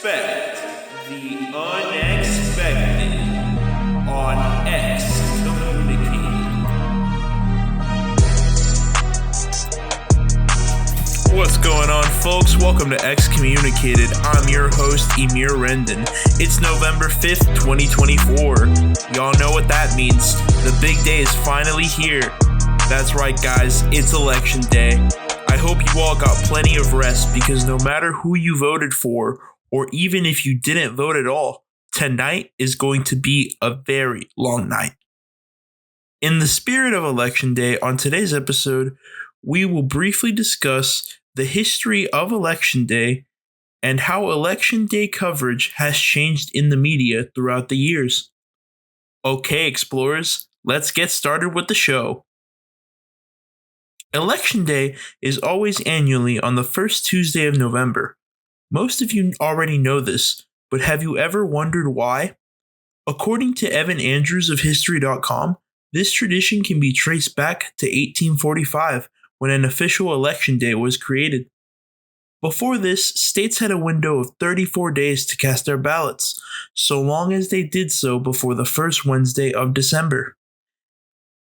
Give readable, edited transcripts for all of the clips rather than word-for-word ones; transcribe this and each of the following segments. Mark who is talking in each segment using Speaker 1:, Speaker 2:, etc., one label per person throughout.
Speaker 1: Expect the unexpected on Excommunicated. What's going on, folks? Welcome to Excommunicated. I'm your host, Emir Rendon. It's November 5th, 2024. Y'all know what that means. The big day is finally here. That's right, guys. It's election day. I hope you all got plenty of rest because no matter who you voted for, or even if you didn't vote at all, tonight is going to be a very long night. In the spirit of Election Day, on today's episode, we will briefly discuss the history of Election Day and how Election Day coverage has changed in the media throughout the years. Okay, explorers, let's get started with the show. Election Day is always annually on the first Tuesday of November. Most of you already know this, but have you ever wondered why? According to Evan Andrews of History.com, this tradition can be traced back to 1845, when an official election day was created. Before this, states had a window of 34 days to cast their ballots, so long as they did so before the first Wednesday of December.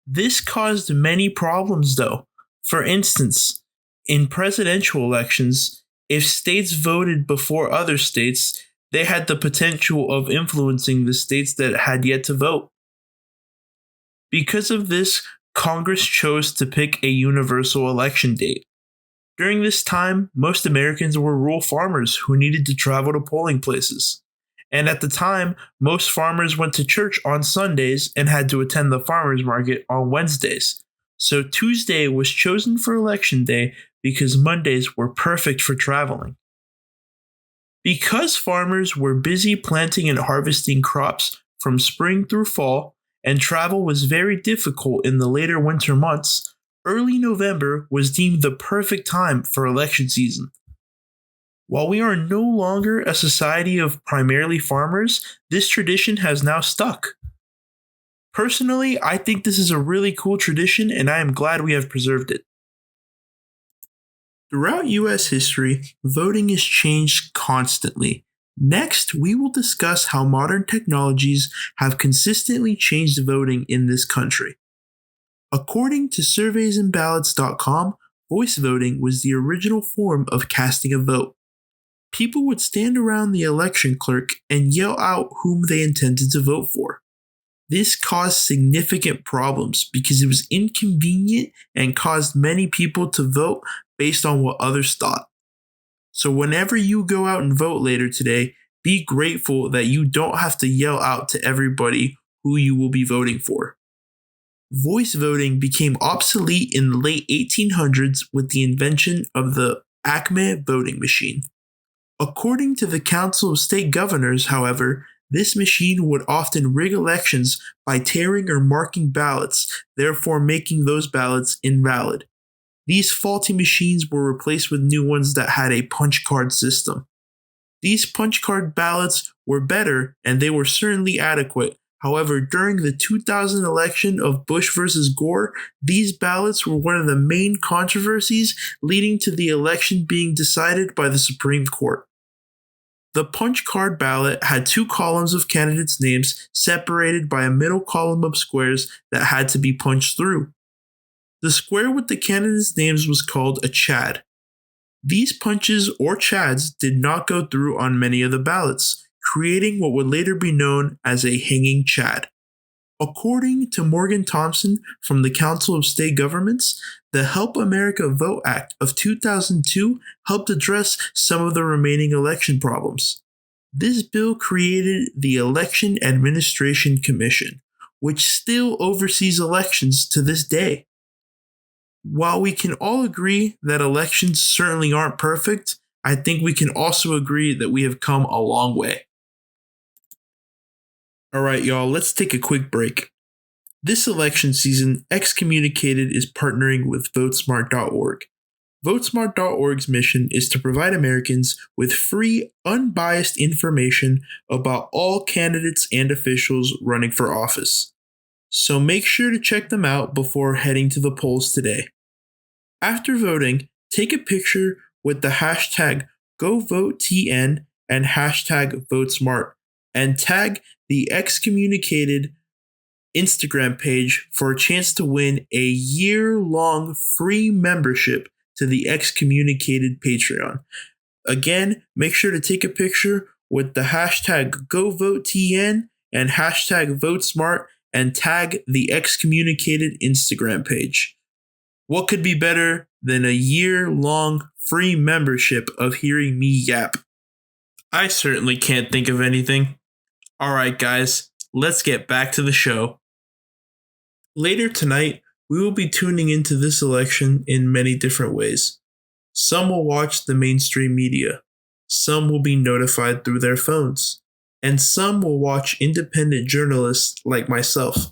Speaker 1: This caused many problems, though. For instance, in presidential elections, if states voted before other states, they had the potential of influencing the states that had yet to vote. Because of this, Congress chose to pick a universal election date. During this time, most Americans were rural farmers who needed to travel to polling places. And at the time, most farmers went to church on Sundays and had to attend the farmers market on Wednesdays. So Tuesday was chosen for Election Day because Mondays were perfect for traveling. Because farmers were busy planting and harvesting crops from spring through fall, and travel was very difficult in the later winter months, early November was deemed the perfect time for election season. While we are no longer a society of primarily farmers, this tradition has now stuck. Personally, I think this is a really cool tradition and I am glad we have preserved it. Throughout U.S. history, voting has changed constantly. Next, we will discuss how modern technologies have consistently changed voting in this country. According to surveysandballots.com, voice voting was the original form of casting a vote. People would stand around the election clerk and yell out whom they intended to vote for. This caused significant problems because it was inconvenient and caused many people to vote based on what others thought. So whenever you go out and vote later today, be grateful that you don't have to yell out to everybody who you will be voting for. Voice voting became obsolete in the late 1800s with the invention of the Acme voting machine. According to the Council of State Governors, however, this machine would often rig elections by tearing or marking ballots, therefore making those ballots invalid. These faulty machines were replaced with new ones that had a punch card system. These punch card ballots were better and they were certainly adequate. However, during the 2000 election of Bush versus Gore, these ballots were one of the main controversies leading to the election being decided by the Supreme Court. The punch card ballot had two columns of candidates' names separated by a middle column of squares that had to be punched through. The square with the candidates' names was called a chad. These punches or chads did not go through on many of the ballots, creating what would later be known as a hanging chad. According to Morgan Thompson from the Council of State Governments, the Help America Vote Act of 2002 helped address some of the remaining election problems. This bill created the Election Administration Commission, which still oversees elections to this day. While we can all agree that elections certainly aren't perfect, I think we can also agree that we have come a long way. Alright, y'all, let's take a quick break. This election season, Excommunicated is partnering with Votesmart.org. Votesmart.org's mission is to provide Americans with free, unbiased information about all candidates and officials running for office. So make sure to check them out before heading to the polls today. After voting, take a picture with the hashtag GoVoteTN and hashtag VoteSmart, and tag the excommunicated Instagram page for a chance to win a year-long free membership to the excommunicated Patreon. Again, make sure to take a picture with the hashtag GoVoteTN and hashtag VoteSmart and tag the excommunicated Instagram page. What could be better than a year-long free membership of hearing me yap? I certainly can't think of anything. Alright guys, let's get back to the show. Later tonight, we will be tuning into this election in many different ways. Some will watch the mainstream media, some will be notified through their phones, and some will watch independent journalists like myself.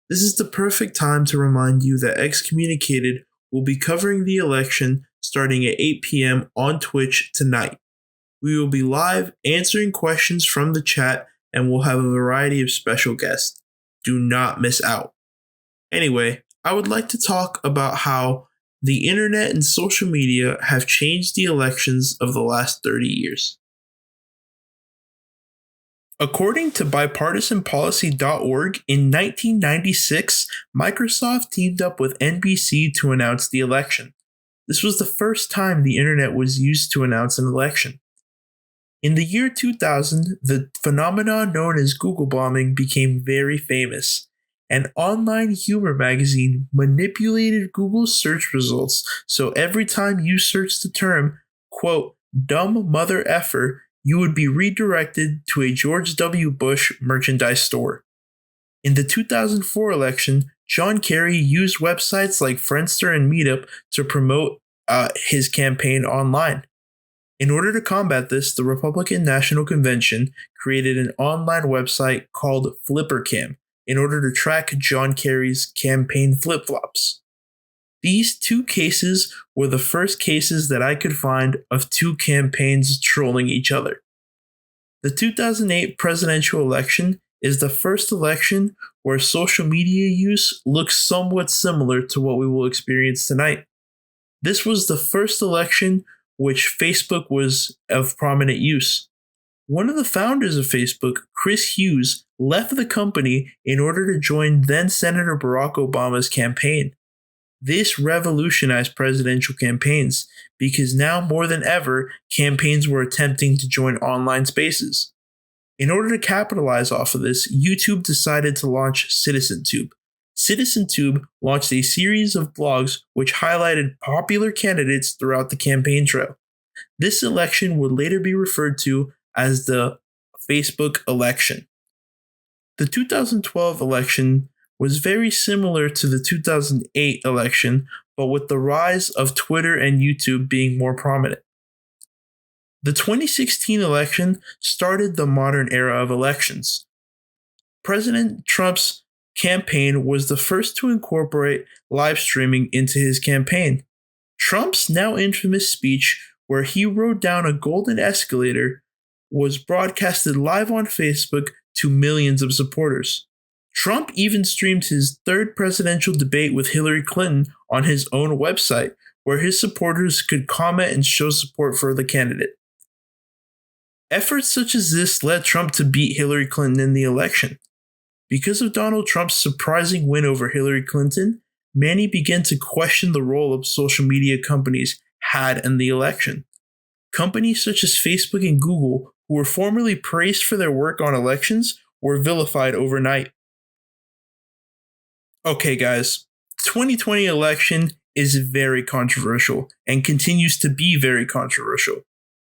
Speaker 1: This is the perfect time to remind you that Excommunicated will be covering the election starting at 8 p.m. on Twitch tonight. We will be live answering questions from the chat and we'll have a variety of special guests. Do not miss out. Anyway, I would like to talk about how the internet and social media have changed the elections of the last 30 years. According to bipartisanpolicy.org, in 1996, Microsoft teamed up with NBC to announce the election. This was the first time the internet was used to announce an election. In the year 2000, the phenomenon known as Google bombing became very famous. An online humor magazine manipulated Google's search results, so every time you searched the term, quote, dumb mother effer, you would be redirected to a George W. Bush merchandise store. In the 2004 election, John Kerry used websites like Friendster and Meetup to promote his campaign online. In order to combat this, the Republican National Convention created an online website called FlipperCam in order to track John Kerry's campaign flip-flops. These two cases were the first cases that I could find of two campaigns trolling each other. The 2008 presidential election is the first election where social media use looks somewhat similar to what we will experience tonight. This was the first election which Facebook was of prominent use. One of the founders of Facebook, Chris Hughes, left the company in order to join then-Senator Barack Obama's campaign. This revolutionized presidential campaigns because now more than ever, campaigns were attempting to join online spaces. In order to capitalize off of this, YouTube decided to launch CitizenTube. CitizenTube launched a series of blogs which highlighted popular candidates throughout the campaign trail. This election would later be referred to as the Facebook election. The 2012 election was very similar to the 2008 election, but with the rise of Twitter and YouTube being more prominent. The 2016 election started the modern era of elections. President Trump's campaign was the first to incorporate live streaming into his campaign. Trump's now infamous speech, where he rode down a golden escalator, was broadcasted live on Facebook to millions of supporters. Trump even streamed his third presidential debate with Hillary Clinton on his own website, where his supporters could comment and show support for the candidate. Efforts such as this led Trump to beat Hillary Clinton in the election. Because of Donald Trump's surprising win over Hillary Clinton, many began to question the role of social media companies had in the election. Companies such as Facebook and Google, who were formerly praised for their work on elections, were vilified overnight. Okay guys, the 2020 election is very controversial and continues to be very controversial.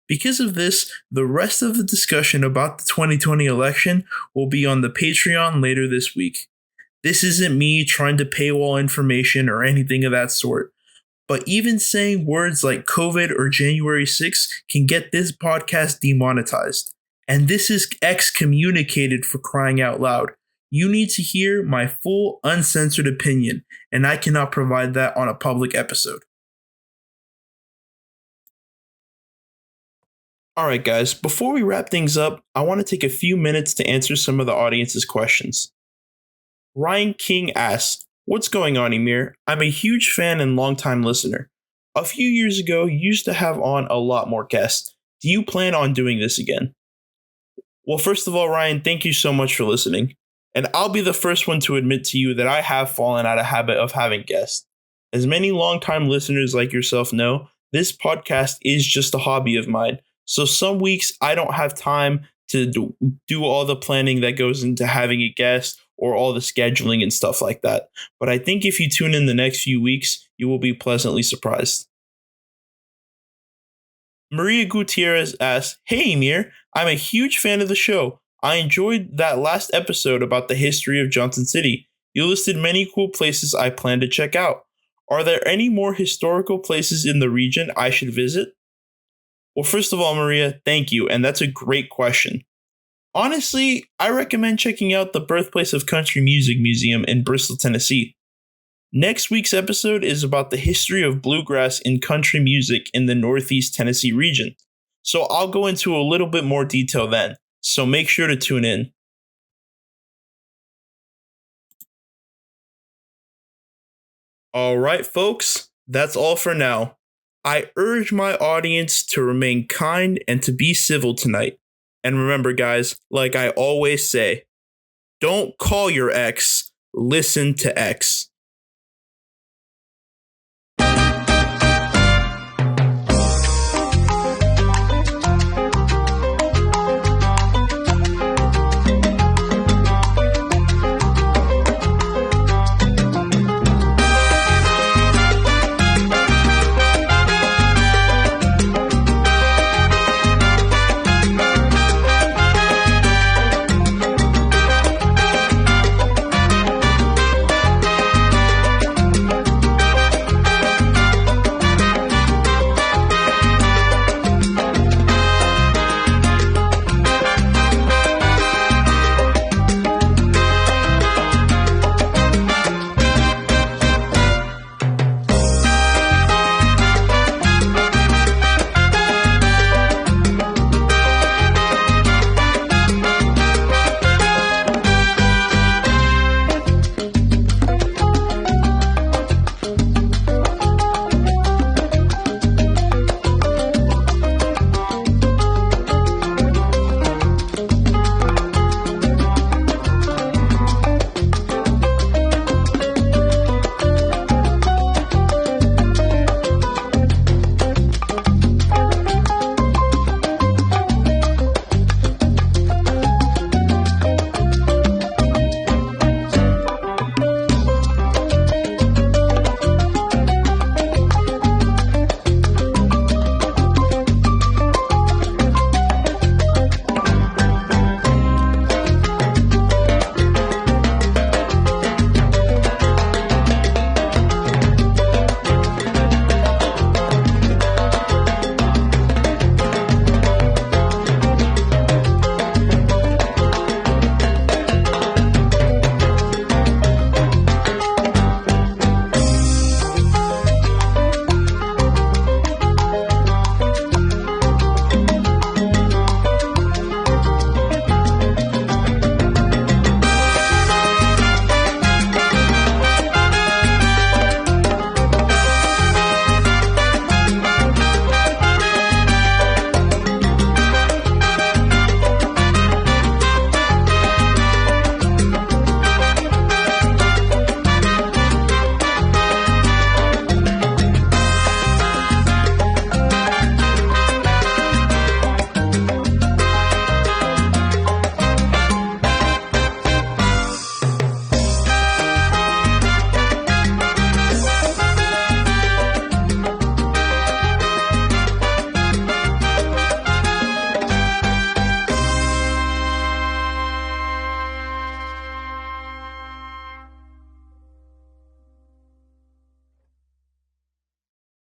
Speaker 1: Because of this, the rest of the discussion about the 2020 election will be on the Patreon later this week. This isn't me trying to paywall information or anything of that sort, but even saying words like COVID or January 6th can get this podcast demonetized. And this is excommunicated, for crying out loud. You need to hear my full uncensored opinion, and I cannot provide that on a public episode. Alright guys, before we wrap things up, I want to take a few minutes to answer some of the audience's questions. Ryan King asks, "What's going on, Emir? I'm a huge fan and longtime listener. A few years ago, you used to have on a lot more guests. Do you plan on doing this again? Well, first of all, Ryan, thank you so much for listening. And I'll be the first one to admit to you that I have fallen out of habit of having guests. As many longtime listeners like yourself know, this podcast is just a hobby of mine. So some weeks I don't have time to do all the planning that goes into having a guest or all the scheduling and stuff like that. But I think if you tune in the next few weeks, you will be pleasantly surprised. Maria Gutierrez asks, "Hey Emir, I'm a huge fan of the show. I enjoyed that last episode about the history of Johnson City. You listed many cool places I plan to check out. Are there any more historical places in the region I should visit?" Well, first of all, Maria, thank you, and that's a great question. Honestly, I recommend checking out the Birthplace of Country Music Museum in Bristol, Tennessee. Next week's episode is about the history of bluegrass in country music in the Northeast Tennessee region. So I'll go into a little bit more detail then, so make sure to tune in. All right, folks, that's all for now. I urge my audience to remain kind and to be civil tonight. And remember, guys, like I always say, don't call your ex, listen to X.